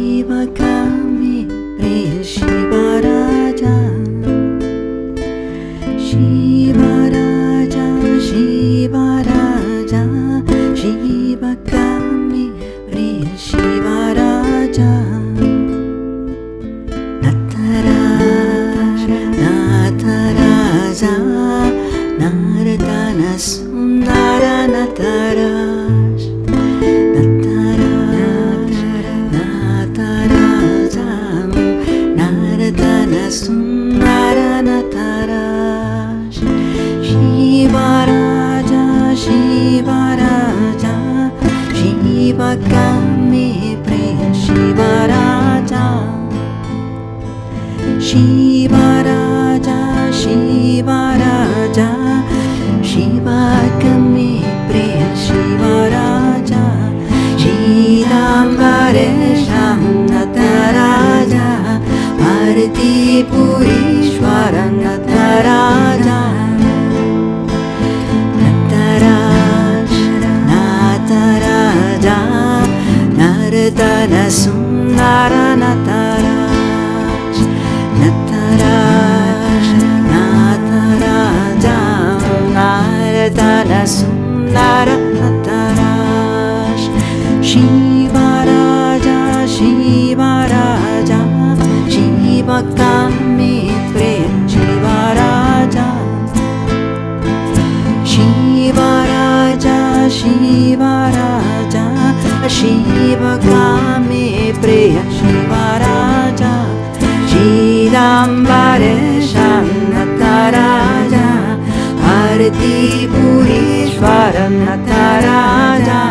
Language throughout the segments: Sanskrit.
शिवकामी प्रिय शिवराजा शिवराजा शिवराजा शिवकामी प्रिय शिवराजा नटराज नटराजा नर्तन सुंदर नटराज सुंदर नटराज शिवराजा शिवराजा शिवकामी प्रिय शिवराजा शिवराजा शिवराजा शिवकामी प्रिय शिवराजा श्रीरामरेशं नटराजा भारतीपुरीश्वर नटराजा नटराज नटराजा नर्तन सुंदर नटराज नटराज नटराजा नर्तन सुंदर नटराज शिवराजा शिवराजा शिवकामी प्रिय शिवराजा शिवराजा शिवराजा शिवकामी प्रिय शिवराजा श्रीरामरेशं नटराजा भारतीपुरीश्वर नटराजा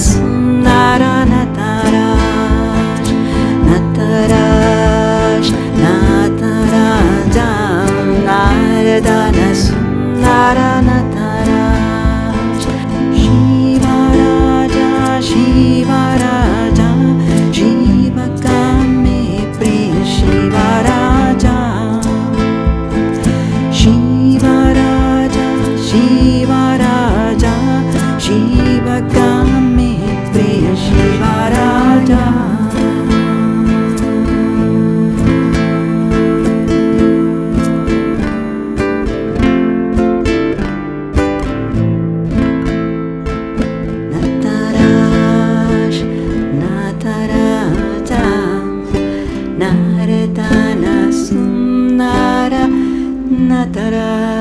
सुंदर नटराज नटराज नटराजा नर्तन सुंदर नटराज शिवराजा शिवराजा शिवकामी प्रिय शिवराजा शिवराजा शिवराजा शिवकामी प्रिय शिवराजा नटराज नटराजा नर्तन सुंदर नटराज